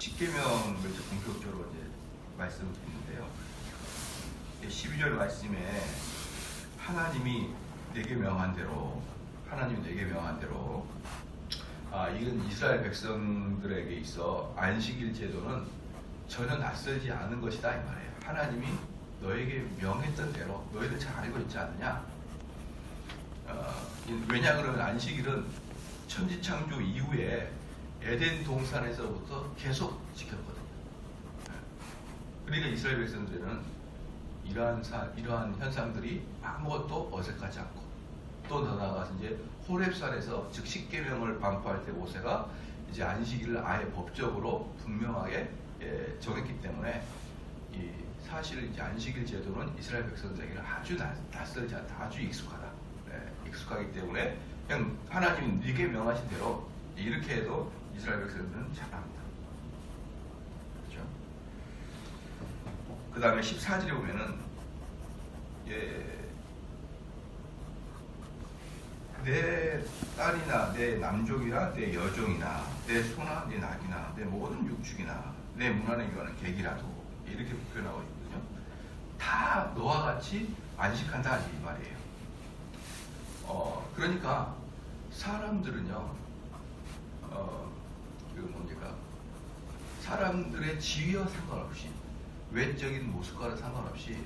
십계명을 이제 본격적으로 이제 말씀을 드리는데요. 12절 말씀에 하나님이 내게 명한 대로, 이건 이스라엘 백성들에게 있어 안식일 제도는 전혀 낯설지 않은 것이다 이 말이에요. 하나님이 너에게 명했던 대로 너희들 잘 알고 있지 않느냐? 왜냐 그러면 안식일은 천지창조 이후에 에덴 동산에서부터 계속 지켰거든요. 그러니까 이스라엘 백성들은 이러한 현상들이 아무것도 어색하지 않고, 또 더 나아가서 이제 호렙산에서 즉 십계명을 반포할 때 모세가 이제 안식일을 아예 법적으로 분명하게 정했기 때문에 사실 이제 안식일 제도는 이스라엘 백성들에게는 아주 낯설지 않다, 아주 익숙하다. 익숙하기 때문에 그냥 하나님이 네게 명하신 대로 이렇게 해도 이스라엘 백성들은 잘합니다. 그렇죠? 그 다음에 14절에 보면은 내 딸이나 내 남종이나 내 여종이나 내 소나 내 낙이나 내 모든 육축이나 내 문 안에 거하는 객이라도 이렇게 표현하고 있거든요. 다 너와 같이 안식한다 이 말이에요. 그러니까 사람들은요, 사람들의 지위와 상관없이, 외적인 모습과는 상관없이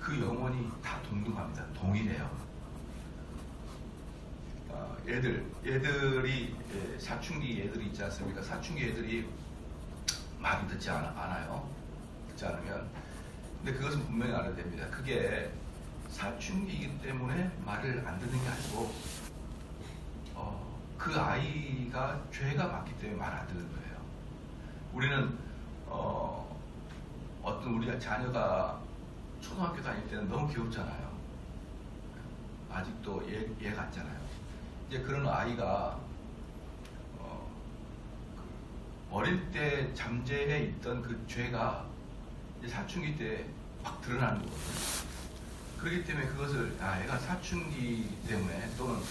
그 영혼이 다 동등합니다. 동일해요. 얘들이 사춘기 애들이 있지 않습니까? 사춘기 애들이 말을 듣지 않아요. 듣지 않으면, 근데 그것은 분명히 알아야 됩니다. 그게 사춘기이기 때문에 말을 안 듣는 게 아니고 그 아이가 죄가 많기 때문에 말 안 듣는 거예요. 우리는 어떤 우리 자녀가 초등학교 다닐 때는 너무 귀엽잖아요. 아직도 얘 같잖아요. 이제 그런 아이가 어릴 때 잠재해 있던 그 죄가 이제 사춘기 때 막 드러나는 거거든요. 그렇기 때문에 그것을 얘가 사춘기 때문에 또는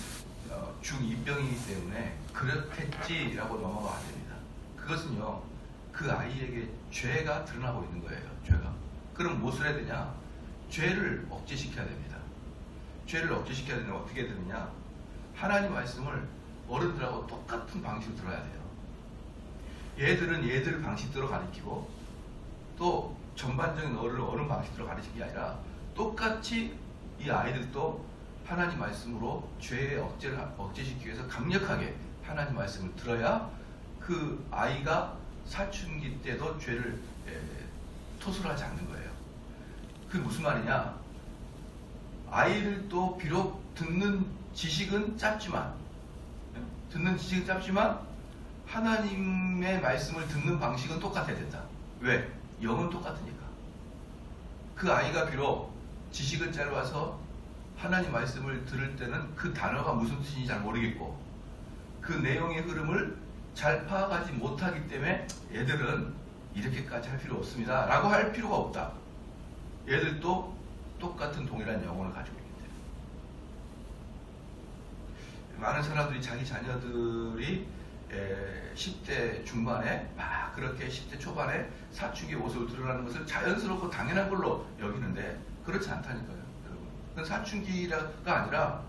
중2병이기 때문에 그렇겠지라고 넘어가야 됩니다. 그것은요, 그 아이에게 죄가 드러나고 있는 거예요. 죄가. 그럼 무엇을 해야 되냐? 죄를 억제시켜야 됩니다. 죄를 억제시켜야 되면 어떻게 해야 되느냐? 하나님 말씀을 어른들하고 똑같은 방식으로 들어야 돼요. 얘들은 얘들 방식대로 가르치고, 또 전반적인 어른 방식대로 가르치는 게 아니라 똑같이 이 아이들도 하나님 말씀으로 죄의 억제를 억제시키기 위해서 강력하게 하나님 말씀을 들어야 그 아이가 사춘기 때도 죄를 토설하지 않는 거예요. 그게 무슨 말이냐? 아이들도 비록 듣는 지식은 짧지만 하나님의 말씀을 듣는 방식은 똑같아야 된다. 왜? 영은 똑같으니까. 그 아이가 비록 지식은 짧아서 하나님 말씀을 들을 때는 그 단어가 무슨 뜻인지 잘 모르겠고 그 내용의 흐름을 잘 파악하지 못하기 때문에 얘들은 이렇게까지 할 필요 없습니다 라고 할 필요가 없다. 얘들도 똑같은 동일한 영혼을 가지고 있기 때문에 많은 사람들이 자기 자녀들이 10대 중반에 막 그렇게 10대 초반에 사춘기 모습을 드러나는 것을 자연스럽고 당연한 걸로 여기는데 그렇지 않다니까요. 여러분, 그건 사춘기가 아니라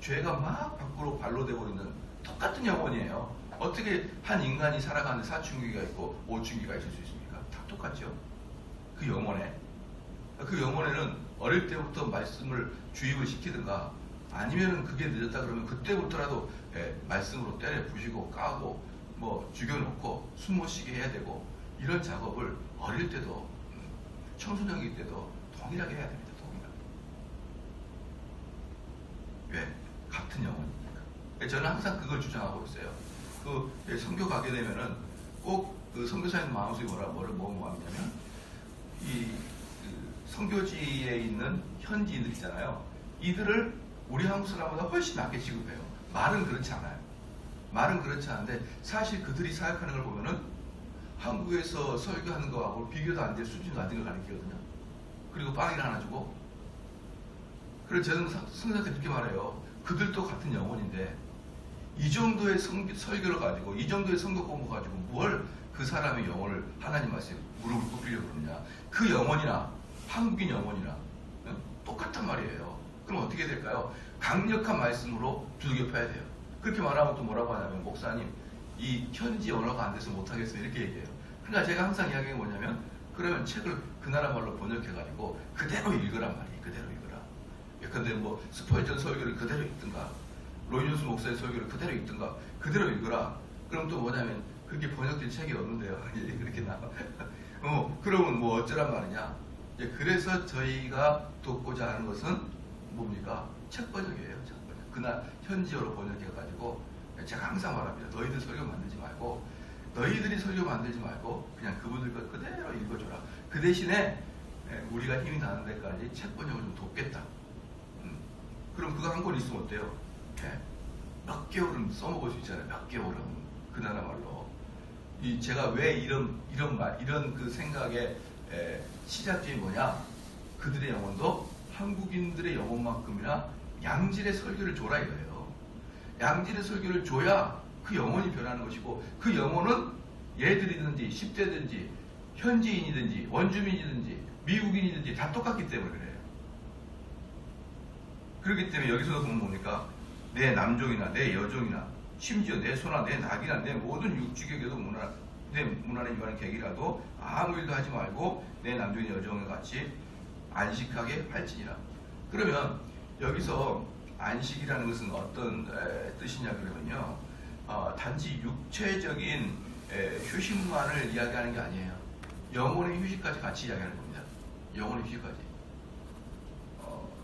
죄가 막 밖으로 발로되고 있는 똑같은 영혼이에요. 어떻게 한 인간이 살아가는데 사춘기가 있고 오춘기가 있을 수 있습니까? 다 똑같죠. 그 영혼에는 어릴 때부터 말씀을 주입을 시키든가 아니면은 그게 늦었다 그러면 그때부터라도 말씀으로 때려 부시고 까고 뭐 죽여놓고 숨 못 쉬게 해야 되고 이런 작업을 어릴 때도 청소년기 때도 동일하게 해야 됩니다. 동일하게. 왜? 같은 영혼이니까. 저는 항상 그걸 주장하고 있어요. 그 선교 가게 되면은 꼭 그 선교사님 마음속에 뭐라고 하냐면 이 선교지에 있는 현지인들 있잖아요. 이들을 우리 한국 사람보다 훨씬 낫게 취급해요. 말은 그렇지 않아요. 말은 그렇지 않은데 사실 그들이 사역하는 걸 보면은 한국에서 설교하는 거하고 비교도 안 될 수준도 안 된 걸 가르치거든요. 그리고 빵을 하나 주고. 그래서 저는 선생님한테 그렇게 말해요. 그들도 같은 영혼인데 이 정도의 설교를 가지고 이 정도의 선교 공부 가지고 뭘 그 사람의 영혼을 하나님 말씀에 무릎을 꿇으려고 그러느냐. 그 영혼이나 한국인 영혼이나 똑같단 말이에요. 그럼 어떻게 될까요? 강력한 말씀으로 두들겨 돼요. 그렇게 말하면 또 뭐라고 하냐면, 목사님 이 현지 언어가 안 돼서 못하겠어요 이렇게 얘기해요. 그러니까 제가 항상 이야기한 게 뭐냐면, 그러면 책을 그 나라 말로 번역해가지고 그대로 읽으란 말이에요. 그대로 읽으라. 예컨대 뭐 스펄전 설교를 그대로 읽든가, 로이존스 목사의 설교를 그대로 읽든가, 그대로 읽으라. 그럼 또 뭐냐면, 그렇게 번역된 책이 없는데요. 그렇게 나와. 그러면 뭐 어쩌란 말이냐. 그래서 저희가 돕고자 하는 것은 뭡니까? 책 번역이에요. 책 번역. 그날 현지어로 번역해가지고, 제가 항상 말합니다. 너희들 설교 만들지 말고, 너희들이 설교 만들지 말고 그냥 그분들 것 그대로 읽어줘라. 그 대신에 우리가 힘이 나는 데까지 책 번역을 좀 돕겠다. 그럼 그거 한 권 있으면 어때요? 몇 개월은 써먹을 수 있잖아요. 몇 개월은 그 나라 말로. 제가 왜 이런 그 생각의 시작점이 뭐냐? 그들의 영혼도 한국인들의 영혼만큼이나 양질의 설교를 줘라 이거예요. 양질의 설교를 줘야 그 영혼이 변하는 것이고, 그 영혼은 얘들이든지 10대든지 현지인이든지 원주민이든지 미국인이든지 다 똑같기 때문에 그래요. 그렇기 때문에 여기서 보면 뭡니까? 내 남종이나 내 여종이나 심지어 내 소나 내 낙이나 내 모든 육주격에도 내 문안에 임하는 객이라도 아무 일도 하지 말고 내 남종이나 여종과 같이 안식하게 할지니라. 그러면 여기서 안식이라는 것은 어떤 뜻이냐 그러면요, 단지 육체적인 휴식만을 이야기하는 게 아니에요. 영혼의 휴식까지 같이 이야기하는 겁니다. 영혼의 휴식까지.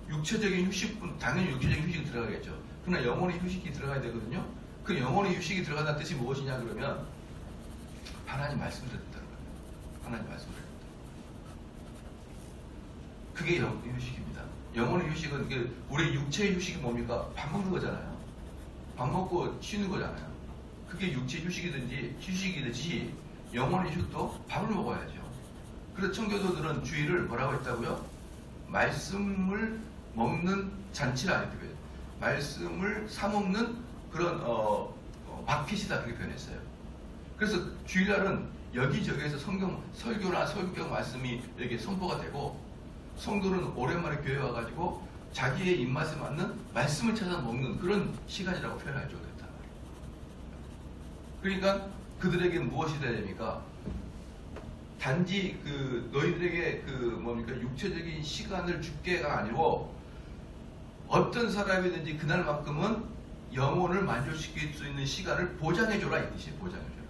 육체적인 휴식뿐, 당연히 육체적인 휴식이 들어가겠죠. 그러나 영혼의 휴식이 들어가야 되거든요. 그 영혼의 휴식이 들어간다는 뜻이 무엇이냐 그러면, 하나님 말씀을 듣는다는 거예요. 하나님 말씀을 듣는다. 그게 영혼의 휴식입니다. 영혼의 휴식은, 우리 육체의 휴식이 뭡니까? 밥 먹는 거잖아요. 밥 먹고 쉬는 거잖아요. 그게 육체 휴식이듯이 영혼의 휴식도 밥을 먹어야죠. 그래서 청교도들은 주일을 뭐라고 했다고요? 말씀을 먹는 잔치라 했고요. 말씀을 사먹는 그런 마켓이다 그렇게 표현했어요. 그래서 주일날은 여기저기에서 설교나 설교 말씀이 이렇게 선포가 되고, 성도는 오랜만에 교회 와가지고 자기의 입맛에 맞는 말씀을 찾아 먹는 그런 시간이라고 표현하죠. 그러니까 그들에게 무엇이 돼야 됩니까? 단지 너희들에게 육체적인 시간을 줄게가 아니고, 어떤 사람이든지 그날만큼은 영혼을 만족시킬 수 있는 시간을 보장해줘라 이 뜻이에요. 보장해줘라.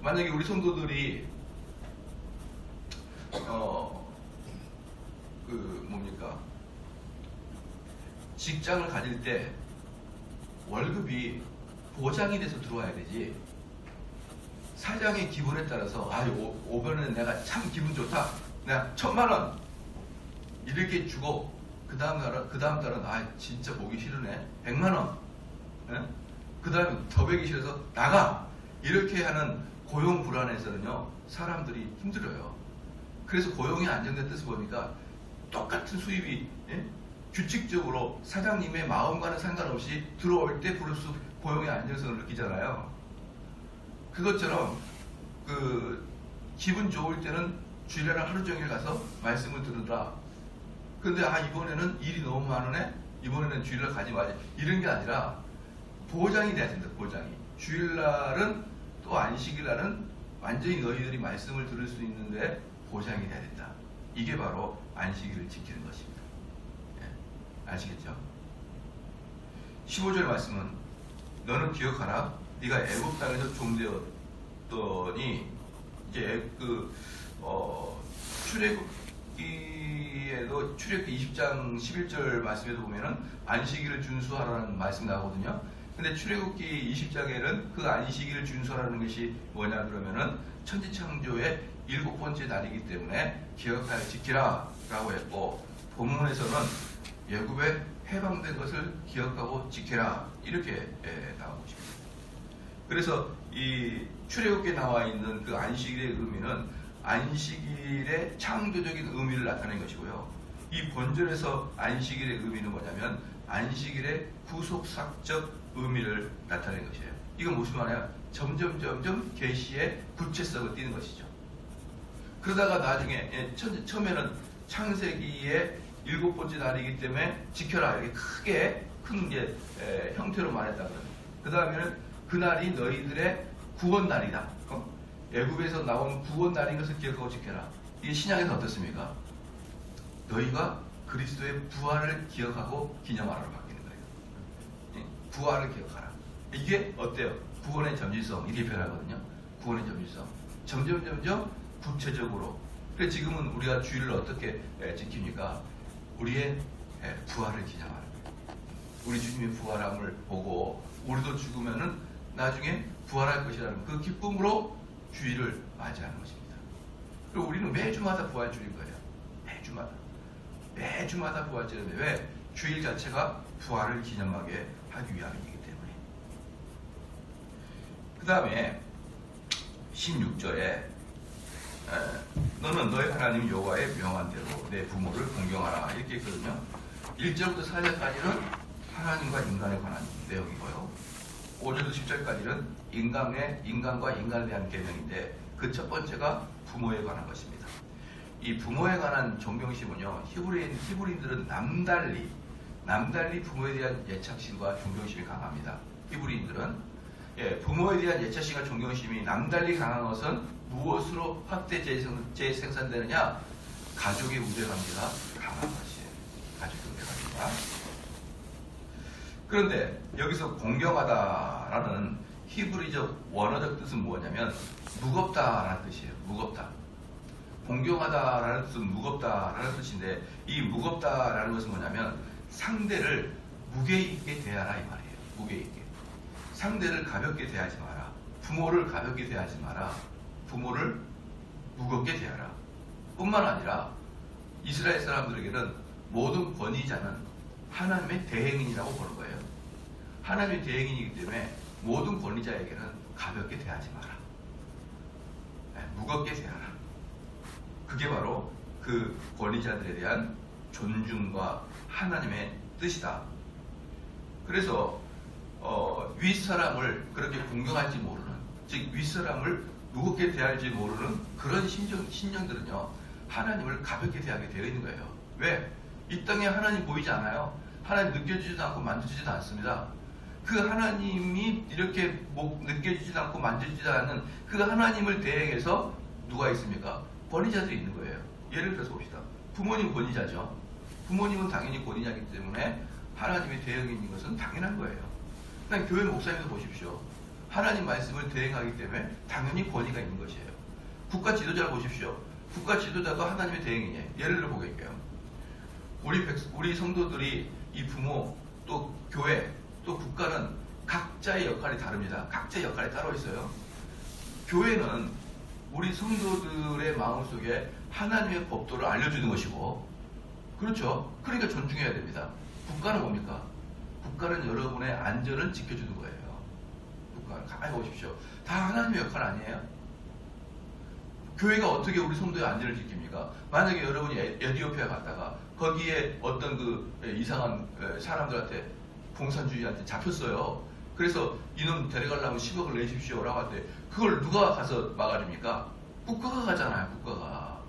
만약에 우리 성도들이 직장을 가질 때 월급이 보장이 돼서 들어와야 되지, 사장의 기분에 따라서 오늘은 내가 참 기분 좋다, 내가 1000만원 이렇게 주고 그 다음 달은 진짜 보기 싫으네 100만원, 그 다음에 더 베기 싫어서 나가, 이렇게 하는 고용 불안에서는요 사람들이 힘들어요. 그래서 고용이 안정된 뜻을 보니까 똑같은 수입이 규칙적으로 사장님의 마음과는 상관없이 들어올 때 플러스 고용의 안정성을 느끼잖아요. 그것처럼 기분 좋을 때는 주일날 하루 종일 가서 말씀을 들으라. 근데 이번에는 일이 너무 많으네, 이번에는 주일날 가지 마지, 이런 게 아니라 보장이 돼야 된다. 보장이. 주일날은 또 안식일날은 완전히 너희들이 말씀을 들을 수 있는데 보장이 돼야 된다. 이게 바로 안식일을 지키는 것입니다. 아시겠죠? 15절 말씀은, 너는 기억하라. 네가 애굽 땅에서 종되었더니, 이제 출애굽기에도 출애굽기 20장 11절 말씀에도 보면은 안식일을 준수하라는 말씀이 나오거든요. 근데 출애굽기 20장에는 그 안식일을 준수하라는 것이 뭐냐 그러면은 천지창조의 7번째 날이기 때문에 기억하여 지키라 라고 했고, 본문에서는 애굽에 해방된 것을 기억하고 지켜라 이렇게 나오고 있습니다. 그래서 이 출애굽기에 나와 있는 그 안식일의 의미는 안식일의 창조적인 의미를 나타낸 것이고요. 이 본절에서 안식일의 의미는 뭐냐면 안식일의 구속사적 의미를 나타낸 것이에요. 이건 무슨 말이야? 점점 계시의 구체성을 띠는 것이죠. 그러다가 나중에 처음에는 창세기의 7번째 날이기 때문에 지켜라 이렇게 크게 큰 형태로 말했다고요. 그 다음에는 그날이 너희들의 구원 날이다. 애굽에서 나온 구원 날인 것을 기억하고 지켜라. 이게 신약에서 어떻습니까? 너희가 그리스도의 부활을 기억하고 기념하라로 바뀌는 거예요. 부활을 기억하라. 이게 어때요? 구원의 점진성 이렇게 표현하거든요. 구원의 점진성. 점점 구체적으로. 그래서 지금은 우리가 주일을 어떻게 지킵니까? 우리의 부활을 기념하는 거예요. 우리 주님의 부활함을 보고 우리도 죽으면은 나중에 부활할 것이라는 그 기쁨으로 주일을 맞이하는 것입니다. 그리고 우리는 매주마다 부활주일인 거예요. 매주마다 부활주일인데 왜? 주일 자체가 부활을 기념하게 하기 위함이기 때문에. 그 다음에 16절에 너는 너희 하나님 여호와의 명한 대로 내 부모를 공경하라 이렇게 있거든요. 1절부터 4절까지는 하나님과 인간에 관한 내용이고요. 5절부터 10절까지는 인간과 인간에 대한 계명인데 그 첫 번째가 부모에 관한 것입니다. 이 부모에 관한 존경심은요, 히브리인들은 남달리 부모에 대한 애착심과 존경심이 강합니다. 히브리인들은 부모에 대한 애착심과 존경심이 남달리 강한 것은 무엇으로 확대 재생산되느냐? 가족의 우대관계가 강한 것이에요. 가족의 우대관계가. 그런데 여기서 공경하다라는 히브리적 원어적 뜻은 뭐냐면 무겁다라는 뜻이에요. 무겁다. 공경하다라는 뜻은 무겁다라는 뜻인데 이 무겁다라는 것은 뭐냐면 상대를 무게 있게 대하라 이 말이에요. 무게 있게. 상대를 가볍게 대하지 마라. 부모를 가볍게 대하지 마라. 부모를 무겁게 대하라. 뿐만 아니라 이스라엘 사람들에게는 모든 권위자는 하나님의 대행인이라고 보는 거예요. 하나님의 대행인이기 때문에 모든 권위자에게는 가볍게 대하지 마라. 무겁게 대하라. 그게 바로 그 권위자들에 대한 존중과 하나님의 뜻이다. 그래서 윗사람을 그렇게 공경할지 모르는, 즉 윗사람을 무겁게 대할지 모르는 그런 신령들은요 하나님을 가볍게 대하게 되어 있는 거예요. 왜? 이 땅에 하나님 보이지 않아요. 하나님 느껴지지도 않고 만져지지도 않습니다. 그 하나님이 이렇게 느껴지지도 않고 만져지지도 않는 그 하나님을 대행해서 누가 있습니까? 권위자들이 있는 거예요. 예를 들어서 봅시다. 부모님 권위자죠. 부모님은 당연히 권위자이기 때문에 하나님의 대행인 것은 당연한 거예요. 그냥 교회 목사님도 보십시오. 하나님 말씀을 대행하기 때문에 당연히 권위가 있는 것이에요. 국가 지도자를 보십시오. 국가 지도자도 하나님의 대행이에요. 예를 들어 보겠게요. 우리 성도들이 이 부모 또 교회 또 국가는 각자의 역할이 다릅니다. 각자의 역할이 따로 있어요. 교회는 우리 성도들의 마음속에 하나님의 법도를 알려주는 것이고, 그렇죠? 그러니까 존중해야 됩니다. 국가는 뭡니까? 국가는 여러분의 안전을 지켜주는 거예요. 국가는 가만히 보십시오. 다 하나님의 역할 아니에요? 교회가 어떻게 우리 성도의 안전을 지킵니까? 만약에 여러분이 에티오피아 갔다가 거기에 어떤 그 이상한 사람들한테 공산주의한테 잡혔어요. 그래서 이놈 데려가려면 10억을 내십시오라고 할 때 그걸 누가 가서 막아줍니까? 국가가 가잖아요. 국가가.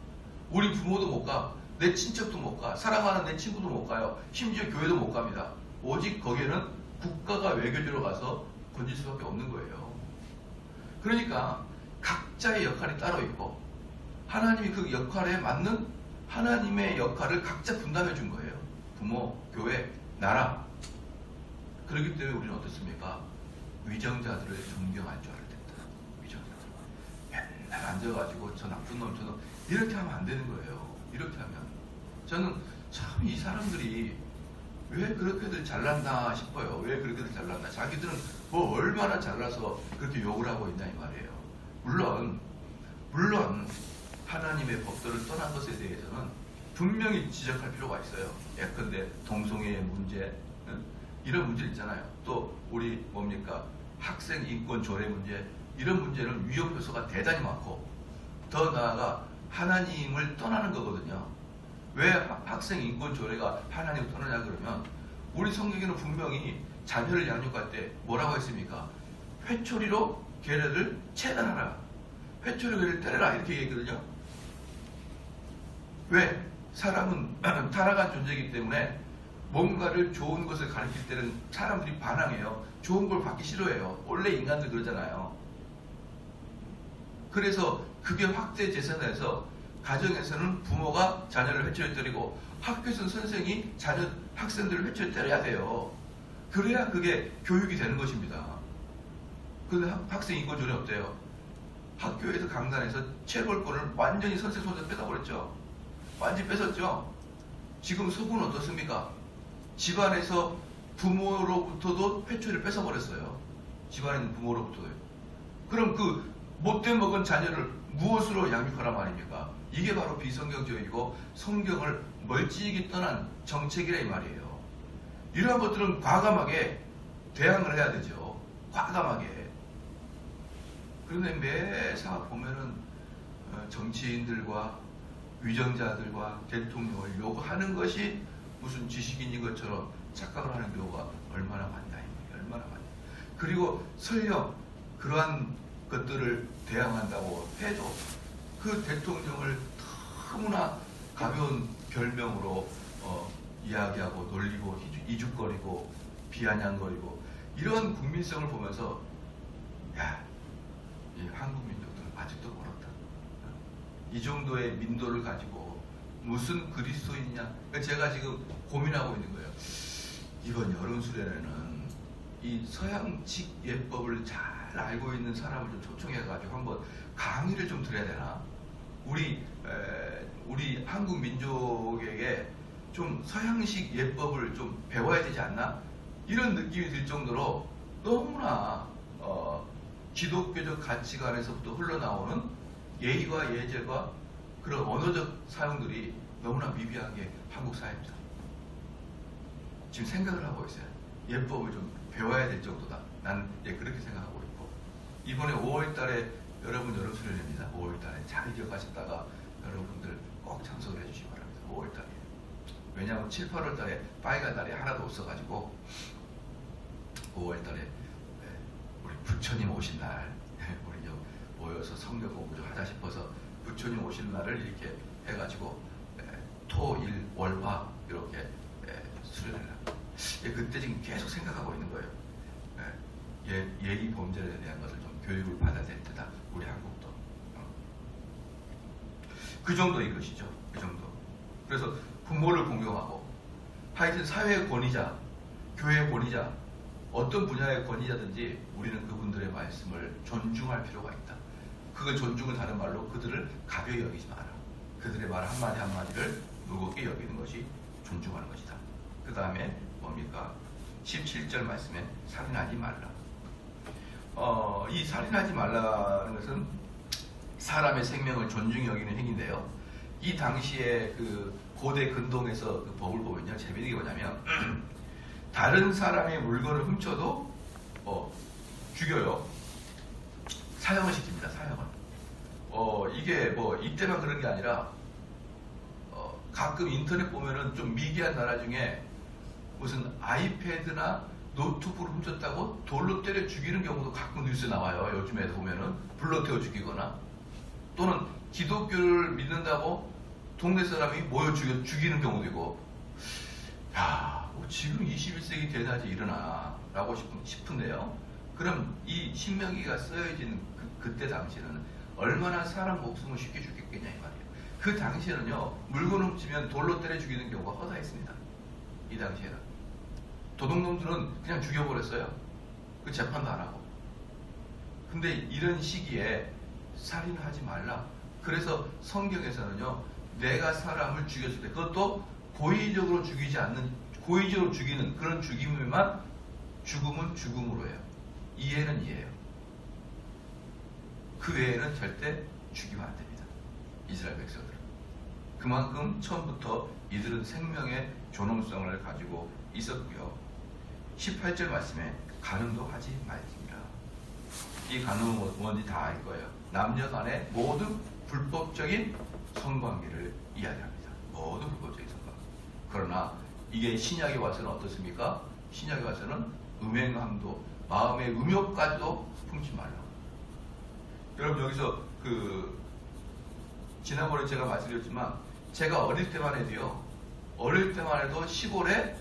우리 부모도 못 가. 내 친척도 못 가. 사랑하는 내 친구도 못 가요. 심지어 교회도 못 갑니다. 오직 거기에는 국가가 외교주로 가서 건질 수밖에 없는 거예요. 그러니까 각자의 역할이 따로 있고 하나님이 그 역할에 맞는 하나님의 역할을 각자 분담해 준 거예요. 부모, 교회, 나라. 그렇기 때문에 우리는 어떻습니까? 위정자들을 존경할 줄 알아야 된다. 위정자들. 맨날 앉아가지고 저 나쁜 놈, 저놈 이렇게 하면 안 되는 거예요. 이렇게 하면. 저는 참 이 사람들이 왜 그렇게들 잘났나 싶어요. 왜 그렇게들 잘났나. 자기들은 뭐 얼마나 잘나서 그렇게 욕을 하고 있냐 이 말이에요. 물론 하나님의 법도를 떠난 것에 대해서는 분명히 지적할 필요가 있어요. 예컨대 동성애의 문제, 이런 문제 있잖아요. 또 우리 뭡니까? 학생 인권 조례 문제, 이런 문제는 위험 요소가 대단히 많고 더 나아가 하나님을 떠나는 거거든요. 왜 학생 인권 조례가 하나님을 떠나냐 그러면 우리 성경에는 분명히 자녀를 양육할 때 뭐라고 했습니까? 회초리로 계략을 체단하라. 회초리로 계략을 때려라. 이렇게 얘기했거든요. 왜? 사람은 타락한 존재이기 때문에 뭔가를 좋은 것을 가르칠 때는 사람들이 반항해요. 좋은 걸 받기 싫어해요. 원래 인간들 그러잖아요. 그래서 그게 확대 재생해서 가정에서는 부모가 자녀를 회초리 때리고 학교에서는 선생이 학생들을 회초리 때려야 돼요. 그래야 그게 교육이 되는 것입니다. 그런데 학생이 이거 전혀 없대요. 학교에서 강단에서 체벌권을 완전히 선생 손에서 뺏어버렸죠. 완전히 뺏었죠. 지금 속은 어떻습니까? 집안에서 부모로부터도 회초리를 뺏어버렸어요. 집안에 있는 부모로부터도요. 그럼 그 못돼 먹은 자녀를 무엇으로 양육하란 말입니까? 이게 바로 비성경적이고 성경을 멀찍이 떠난 정책이라 이 말이에요. 이러한 것들은 과감하게 대항을 해야 되죠. 과감하게. 그런데 매사 보면은 정치인들과 위정자들과 대통령을 요구하는 것이 무슨 지식인인 것처럼 착각을 하는 경우가 얼마나 많냐. 얼마나 많냐. 그리고 설령 그러한 것들을 대항한다고 해도 그 대통령을 너무나 가벼운 별명으로 이야기하고 놀리고 이죽거리고 비아냥거리고 이런 국민성을 보면서 야, 이 한국 민족들은 아직도 멀었다. 이 정도의 민도를 가지고 무슨 그리스도인이냐. 제가 지금 고민하고 있는 거예요. 이번 여름 수련회는 이 서양식 예법을 잘 알고 있는 사람을 좀 초청해가지고 한번 강의를 좀 드려야 되나? 우리 한국 민족에게 좀 서양식 예법을 좀 배워야 되지 않나? 이런 느낌이 들 정도로 너무나 기독교적 가치관에서부터 흘러나오는 예의와 예절과 그런 언어적 사용들이 너무나 미비하게 한국 사회입니다. 지금 생각을 하고 있어요. 예법을 좀 배워야 될 정도다. 난 그렇게 생각하고 있고, 이번에 5월달에 여러분 여름 수련회입니다. 5월달에 잘 기억하셨다가 여러분들 꼭 참석을 해주시기 바랍니다. 5월달에. 왜냐하면 7, 8월달에 빨간 날이 하나도 없어가지고 5월달에 우리 부처님 오신 날 우리 좀 모여서 성경 공부 좀 하자 싶어서 부처님 오신 날을 이렇게 해가지고 토, 일, 월, 화 이렇게 수련회를 합니다. 그때 지금 계속 생각하고 있는 거예요. 예의 범죄에 대한 것을 좀 교육을 받아야 될 때다. 우리 한국도. 그 정도인 것이죠. 그 정도. 그래서 부모를 공경하고 하여튼 사회의 권위자, 교회의 권위자, 어떤 분야의 권위자든지 우리는 그분들의 말씀을 존중할 필요가 있다. 그 존중은 다른 말로 그들을 가벼이 여기지 마라. 그들의 말 한마디 한마디를 무겁게 여기는 것이 존중하는 것이다. 그 다음에 뭡니까? 17절 말씀에 살인하지 말라. 이 살인하지 말라는 것은 사람의 생명을 존중히 여기는 행위인데요. 이 당시에 그 고대 근동에서 그 법을 보면요, 재미있는 게 뭐냐면 다른 사람의 물건을 훔쳐도 죽여요. 사형을 시킵니다. 사형을. 이게 뭐 이때만 그런 게 아니라 가끔 인터넷 보면은 좀 미개한 나라 중에 무슨 아이패드나 노트북을 훔쳤다고 돌로 때려 죽이는 경우도 가끔 뉴스에 나와요. 요즘에 보면은 불러 태워 죽이거나, 또는 기독교를 믿는다고 동네 사람이 모여 죽이는 경우도 있고. 야, 지금 21세기 대낮에 일어나 라고 싶은데요. 그럼 이 신명기가 쓰여진 그때 당시에는 얼마나 사람 목숨을 쉽게 죽였겠냐 이 말이에요. 그 당시에는요, 물건 훔치면 돌로 때려 죽이는 경우가 허다했습니다. 이 당시에는 도둑놈들은 그냥 죽여버렸어요. 그 재판도 안 하고. 근데 이런 시기에 살인하지 말라. 그래서 성경에서는요, 내가 사람을 죽였을 때, 그것도 고의적으로 죽이지 않는, 고의적으로 죽이는 그런 죽임에만 죽음은 죽음으로 해요. 이해는 이해예요. 그 외에는 절대 죽이면 안 됩니다. 이스라엘 백성들은. 그만큼 처음부터 이들은 생명의 존엄성을 가지고 있었고요. 18절 말씀에 간음도 하지 말지니라. 이 간음은 뭔지 다 알 거예요. 남녀 간의 모든 불법적인 성관계를 이야기합니다. 모든 불법적인 성관계. 그러나 이게 신약에 와서는 어떻습니까? 신약에 와서는 음행함도 마음의 음욕까지도 품지 말라. 여러분 여기서 지난번에 제가 말씀드렸지만 제가 어릴 때만 해도 시골에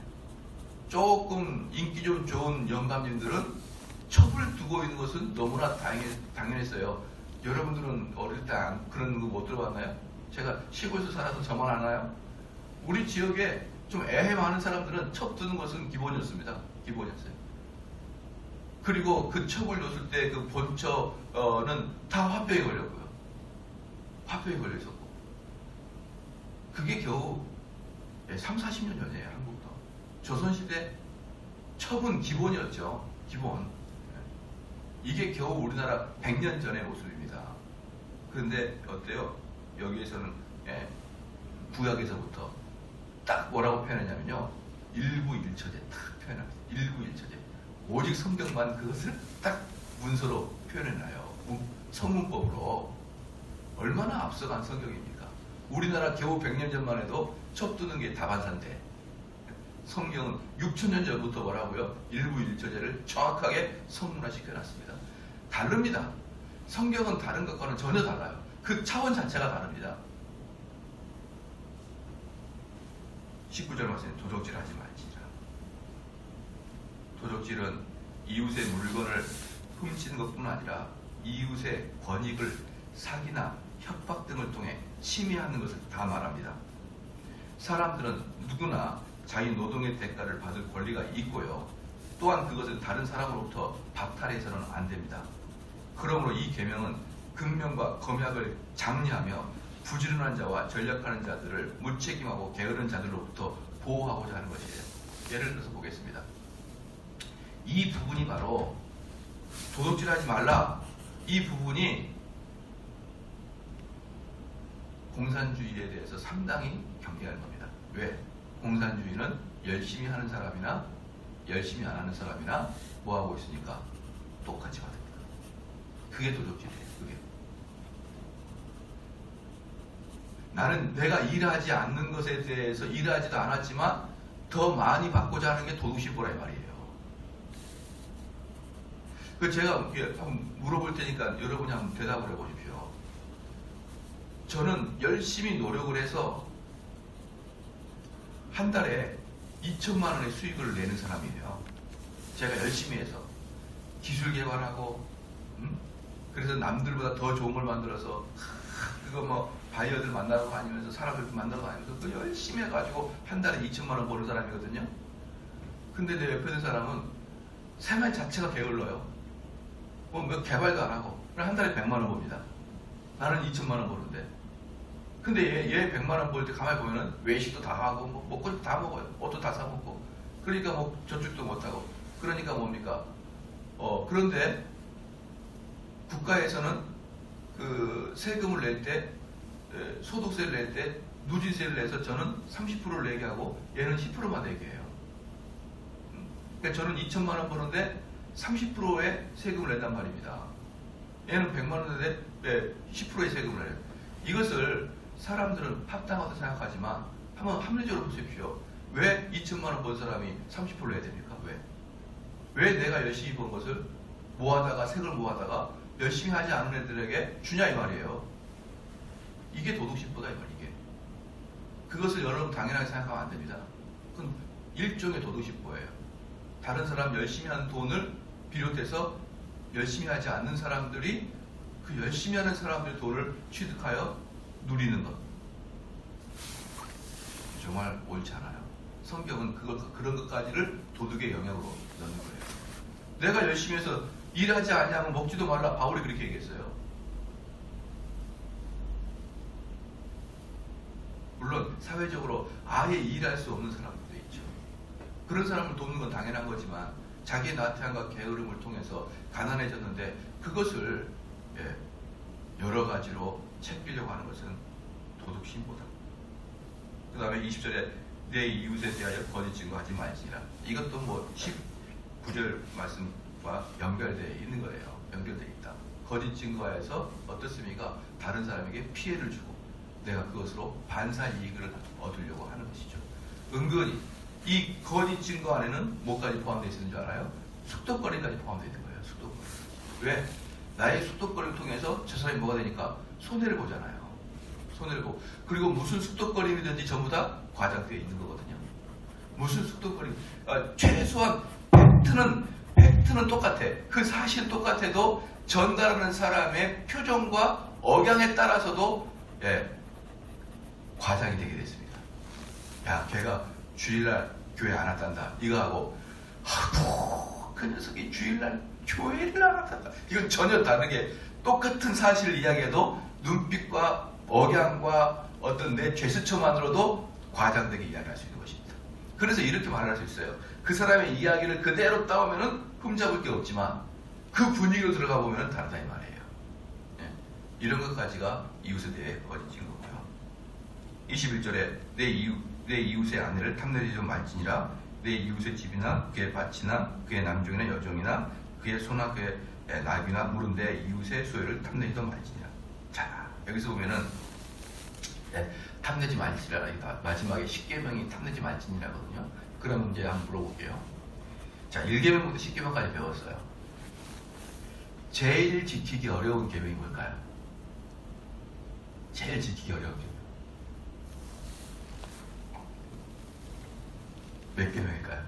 조금 인기 좀 좋은 영감님들은 첩을 두고 있는 것은 너무나 당연했어요. 여러분들은 어릴 때 그런 거 못 들어봤나요? 제가 시골에서 살아서 저만 아나요? 우리 지역에 좀 애해 많은 사람들은 첩 두는 것은 기본이었습니다. 기본이었어요. 그리고 그 첩을 뒀을 때 그 본처는 다 화병에 걸렸고요. 화병에 걸려 있었고. 그게 겨우 30-40년 전이에요. 한국도. 조선시대 첩은 기본이었죠. 기본. 이게 겨우 우리나라 100년 전의 모습입니다. 그런데 어때요? 여기에서는 구약에서부터 딱 뭐라고 표현하냐면요. 일부일처제 딱 표현합니다. 일부일처제. 오직 성경만 그것을 딱 문서로 표현해놔요. 성문법으로. 얼마나 앞서간 성경입니까? 우리나라 겨우 100년 전만 해도 첩 두는 게 다반사인데 성경은 6,000년 전부터 뭐라고요? 일부일처제를 정확하게 성문화 시켜놨습니다. 다릅니다. 성경은 다른 것과는 전혀 달라요. 그 차원 자체가 다릅니다. 19절 말씀에 도적질하지 말지라. 도적질은 이웃의 물건을 훔치는 것뿐 아니라 이웃의 권익을 사기나 협박 등을 통해 침해하는 것을 다 말합니다. 사람들은 누구나 자기 노동의 대가를 받을 권리가 있고요. 또한 그것은 다른 사람으로부터 박탈해서는 안 됩니다. 그러므로 이 계명은 금명과 검약을 장려하며 부지런한 자와 전략하는 자들을 무책임하고 게으른 자들로부터 보호하고자 하는 것이에요. 예를 들어서 보겠습니다. 이 부분이 바로 도둑질하지 말라. 이 부분이 공산주의에 대해서 상당히 경계할 겁니다. 왜? 공산주의는 열심히 하는 사람이나 열심히 안 하는 사람이나 뭐하고 있으니까 똑같이 받습니다. 그게 도둑질이에요. 그게. 나는 내가 일하지 않는 것에 대해서 일하지도 않았지만 더 많이 받고자 하는 게 도둑질보라 이 말이에요. 제가 한번 물어볼 테니까 여러분이 한번 대답을 해보십시오. 저는 열심히 노력을 해서 한 달에 2천만 원의 수익을 내는 사람이에요. 제가 열심히 해서 기술 개발하고 그래서 남들보다 더 좋은 걸 만들어서 그거 뭐 바이어들 만나러 다니면서 사람들 만나러 다니면서 그 열심히 해가지고 한 달에 2천만 원 버는 사람이거든요. 근데 내 옆에 있는 사람은 생활 자체가 게을러요. 뭐 개발도 안 하고 한 달에 100만 원 법니다. 나는 2천만 원 버는데. 근데 얘 100만 원 벌 때 가만히 보면은 외식도 다 하고 뭐 먹고 다 먹어요. 옷도 다 사 먹고. 그러니까 뭐 저축도 못 하고. 그러니까 뭡니까? 그런데 국가에서는 그 세금을 낼 때 소득세를 낼 때 누진세를 내서 저는 30%를 내게 하고 얘는 10%만 내게 해요. 그러니까 저는 2천만 원 버는데 30%의 세금을 낸단 말입니다. 얘는 100만 원인데 10%의 세금을 내요. 이것을 사람들은 합당하다고 생각하지만 한번 합리적으로 보십시오. 왜 2천만 원 번 사람이 30%를 내야 됩니까? 왜 내가 열심히 번 것을 모아다가 세금을 모아다가 열심히 하지 않은 애들에게 주냐 이 말이에요. 이게 도둑질보다 이 말 이게. 그것을 여러분 당연하게 생각하면 안 됩니다. 그건 일종의 도둑질보예요. 다른 사람 열심히 하는 돈을 비롯해서 열심히 하지 않는 사람들이 그 열심히 하는 사람들의 돈을 취득하여 누리는 것. 정말 옳지 않아요. 성경은 그런 것까지를 도둑의 영역으로 넣는 거예요. 내가 열심히 해서 일하지 않냐면 먹지도 말라. 바울이 그렇게 얘기했어요. 물론 사회적으로 아예 일할 수 없는 사람들도 있죠. 그런 사람을 돕는 건 당연한 거지만 자기의 나태함과 게으름을 통해서 가난해졌는데 그것을 여러 가지로 채피려고 하는 것은 도둑심보다. 그 다음에 20절에 내 이웃에 대하여 거짓 증거하지 말지라. 이것도 뭐 19절 말씀과 연결되어 있는 거예요. 연결되어 있다. 거짓 증거해서 어떻습니까? 다른 사람에게 피해를 주고 내가 그것으로 반사 이익을 얻으려고 하는 것이죠. 은근히 이 거짓 증거 안에는 뭐까지 포함되어 있는 줄 알아요? 숙덕거리까지 포함되어 있는 거예요. 숙덕거리. 왜? 나의 숙덕거리를 통해서 저 사람이 뭐가 되니까 손해를 보잖아요. 손해를 보고. 그리고 무슨 숙덕거림이든지 전부 다 과장되어 있는 거거든요. 무슨 숙덕거림. 최소한 팩트는 똑같아. 그 사실은 똑같아도 전달하는 사람의 표정과 억양에 따라서도 과장이 되게 됐습니다. 야, 걔가 주일날 교회 안 왔단다. 이거 하고 그 녀석이 주일날 교회를 안 왔단다. 이건 전혀 다르게 똑같은 사실을 이야기해도 눈빛과 억양과 어떤 내 제스처만으로도 과장되게 이야기할 수 있는 것입니다. 그래서 이렇게 말할 수 있어요. 그 사람의 이야기를 그대로 따오면은 흠잡을 게 없지만 그 분위기로 들어가 보면은 다르다 이 말이에요. 이런 것까지가 이웃에 대해 거짓인 거고요. 21절에 내 이웃의 아내를 탐내지 좀 말지니라. 내 이웃의 집이나 그의 밭이나 그의 남종이나 여종이나 그의 소나 그의 나귀나 물은 내 이웃의 소유를 탐내지도 말지니라. 자, 여기서 보면은 탐내지 말지니라. 마지막에 10계명이 탐내지 말지니라거든요. 그런 문제 한번 물어볼게요. 자, 1계명부터 10계명까지 배웠어요. 제일 지키기 어려운 계명이 뭘까요? 제일 지키기 어려운 계명. 몇 계명일까요?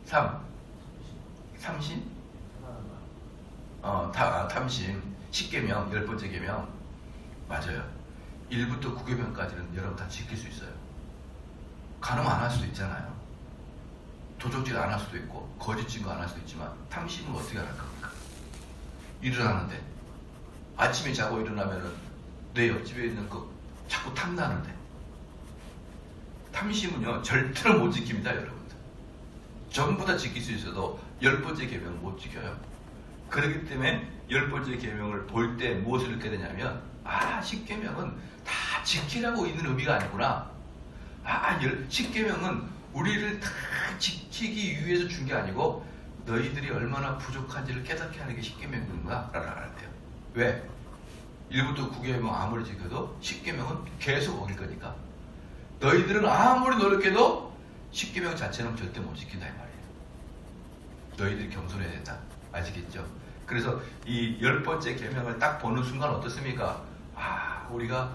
3신? 탐심. 10계명, 10번째 계명. 맞아요. 1부터 9계명까지는 여러분 다 지킬 수 있어요. 간음 안 할 수도 있잖아요. 도적질 안 할 수도 있고, 거짓 증거 안 할 수도 있지만, 탐심은 어떻게 할 겁니까? 일어나는데, 아침에 자고 일어나면은 내 옆집에 있는 거 자꾸 탐나는데, 탐심은요, 절대로 못 지킵니다, 여러분들. 전부 다 지킬 수 있어도 10번째 계명 못 지켜요. 그렇기 때문에 10번째 계명을 볼 때 무엇을 읽게 되냐면, 10계명은 다 지키라고 있는 의미가 아니구나. 10계명은 우리를 다 지키기 위해서 준 게 아니고 너희들이 얼마나 부족한지를 깨닫게 하는 게 10계명인가? 라고 알아야 돼요. 왜? 1부터 9계명 아무리 지켜도 10계명은 계속 어길 거니까. 너희들은 아무리 노력해도 10계명 자체는 절대 못 지킨다 이 말이에요. 너희들이 겸손해야 된다. 아시겠죠? 그래서 이 10번째 계명을 딱 보는 순간 어떻습니까? 우리가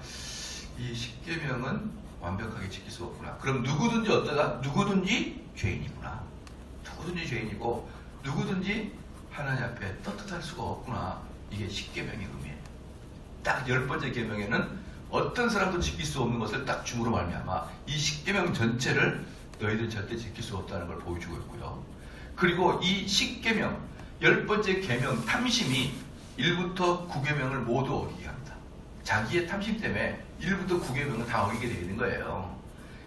이 10계명은 완벽하게 지킬 수 없구나. 그럼 누구든지 어떠다? 누구든지 죄인이구나. 누구든지 죄인이고 누구든지 하나님 앞에 떳떳할 수가 없구나. 이게 10계명의 의미예요. 딱 10번째 계명에는 어떤 사람도 지킬 수 없는 것을 딱 줌으로 말미암아 이 10계명 전체를 너희들 절대 지킬 수 없다는 걸 보여주고 있고요. 그리고 이 10계명 10번째 계명 탐심이 1부터 9계명을 모두 어기게 합니다. 자기의 탐심 때문에 1부터 9계명은 다 어기게 되어 있는 거예요.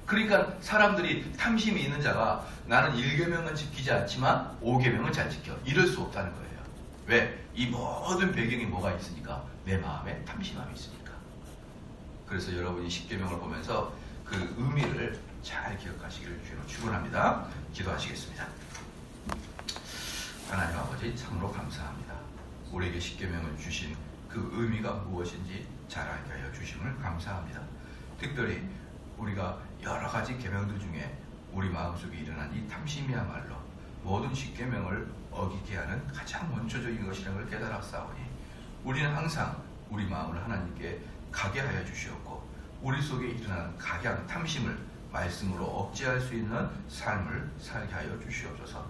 그러니까 사람들이 탐심이 있는 자가 나는 1계명은 지키지 않지만 5계명은 잘 지켜. 이럴 수 없다는 거예요. 왜? 이 모든 배경이 뭐가 있으니까? 내 마음에 탐심함이 있으니까. 그래서 여러분이 10계명을 보면서 그 의미를 잘 기억하시기를 주로 축원합니다. 기도하시겠습니다. 하나님 아버지 참으로 감사합니다. 우리에게 10계명을 주신 그 의미가 무엇인지 잘 알게 하여 주심을 감사합니다. 특별히 우리가 여러 가지 계명들 중에 우리 마음속에 일어난 이 탐심이야말로 모든 10계명을 어기게 하는 가장 원초적인 것이라는 걸 깨달았사오니 우리는 항상 우리 마음을 하나님께 가게 하여 주시옵고 우리 속에 일어나는 각양 탐심을 말씀으로 억제할 수 있는 삶을 살게 하여 주시옵소서.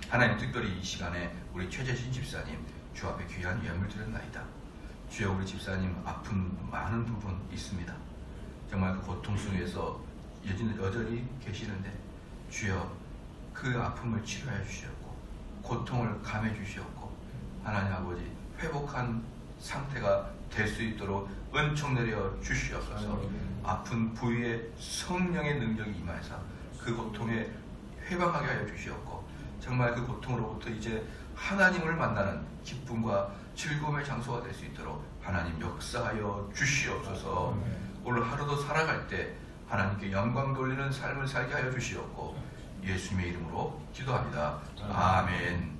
하나님 특별히 이 시간에 우리 최재신 집사님 주 앞에 귀한 예물 드렸나이다. 주여 우리 집사님 아픈 많은 부분 있습니다. 정말 그 고통 속에서 여전히 계시는데 주여 그 아픔을 치료해 주시옵고 고통을 감해 주시옵고 하나님 아버지 회복한 상태가 될 수 있도록 은총 내려 주시옵소서. 아픈 부위에 성령의 능력이 임하여서 그 고통에 회방하게 하여 주시옵고 정말 그 고통으로부터 이제 하나님을 만나는 기쁨과 즐거움의 장소가 될 수 있도록 하나님 역사하여 주시옵소서. 오늘 하루도 살아갈 때 하나님께 영광 돌리는 삶을 살게 하여 주시옵고 예수님의 이름으로 기도합니다. 아멘.